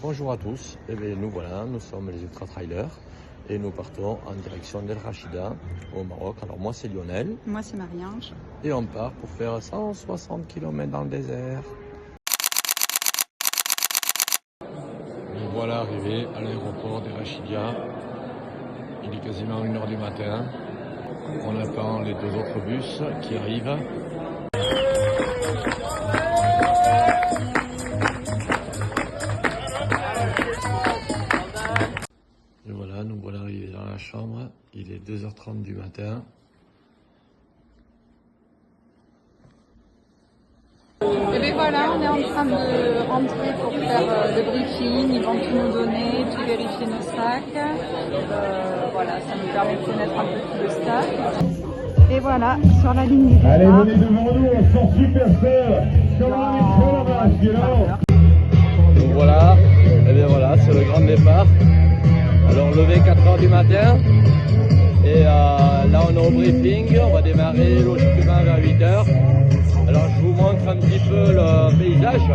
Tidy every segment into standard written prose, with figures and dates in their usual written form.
Bonjour à tous, et bien, nous voilà, nous sommes les Ultra Trailers et nous partons en direction d'El Rachida au Maroc. Alors moi c'est Lionel. Moi c'est Marie-Ange. Et on part pour faire 160 km dans le désert. Nous voilà arrivés à l'aéroport d'El Rachida. Il est quasiment 1h du matin. On attend les deux autres bus qui arrivent. Et voilà, nous voilà arrivés dans la chambre. Il est 2h30 du matin. Et bien voilà, on est en train de rentrer pour faire le briefing. Ils vont tout nous donner, tout vérifier nos sacs. Voilà, ça nous permet de connaître un peu tout le staff. Et voilà, sur la ligne du départ. Allez, venez devant nous, on sort superstar. Comme on est très là-bas, Donc voilà, et bien voilà, c'est le grand départ. Alors levé 4h du matin. Et là on est au briefing, on va démarrer logiquement vers 8h. Alors je vous montre un petit peu le paysage.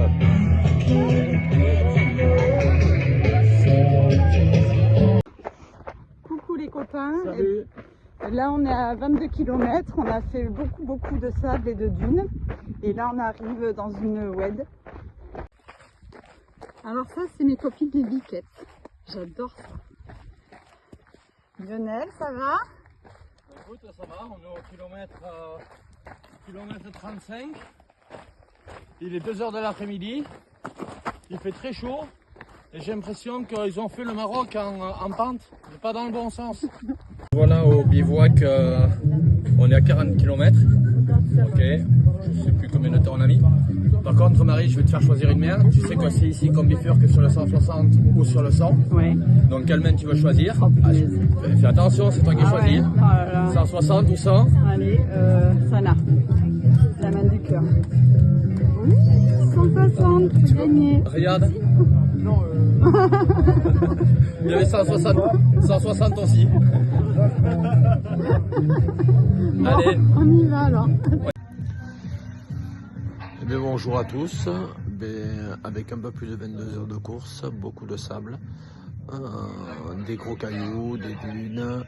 Coucou les copains. Salut. Là on est à 22 km, on a fait beaucoup de sable et de dunes. Et là on arrive dans une oued. Alors ça c'est mes copines les biquettes. J'adore ça. Lionel, ça va? Écoute, ça va, on est au kilomètre 35. Il est 2h de l'après-midi. Il fait très chaud. Et j'ai l'impression qu'ils ont fait le Maroc en pente, mais pas dans le bon sens. Voilà au bivouac, on est à 40 km. Ok, je sais plus combien de temps on a mis. Par contre Marie, je vais te faire choisir une main. Tu sais quoi c'est ici qu'on bifurque sur le 160 ou sur le 100. Ouais. Donc quelle main tu veux choisir? Fais attention, c'est toi qui choisis. Ouais. Oh là là. 160 ou 100? Allez, Sana, la main du cœur. Oui, 160, tu peux gagner. Regarde. Non, il y avait 160 aussi. Bon, Allez. on y va alors. Eh bien, bonjour à tous. Avec un peu plus de 22 heures de course, beaucoup de sable, des gros cailloux, des dunes,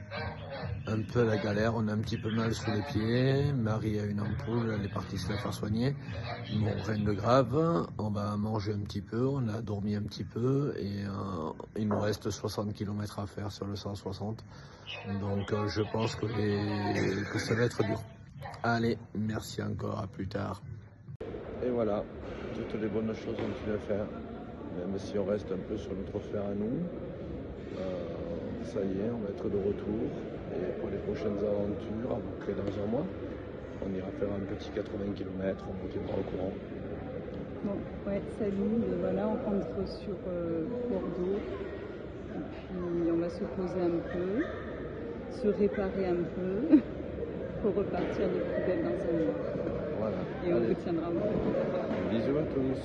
un peu la galère. On a un petit peu mal sous les pieds. Marie a une ampoule, elle est partie se la faire soigner. Bon, rien de grave. On va manger un petit peu, on a dormi un petit peu et il nous reste 60 km à faire sur le 160. Donc je pense que ça va être dur. Allez, merci encore, à plus tard. Et voilà, toutes les bonnes choses ont à faire, même si on reste un peu sur notre fer à nous. Ça y est, on va être de retour. Et pour les prochaines aventures, à peu près dans un mois, on ira faire un petit 80 km, on vous tiendra au courant. Bon, ouais, salut, voilà, on rentre sur Bordeaux. Et puis on va se poser un peu, se réparer un peu, pour repartir de plus belle dans un mois. Voilà. Et on Allez. vous tiendra au courant. Bisous à tous.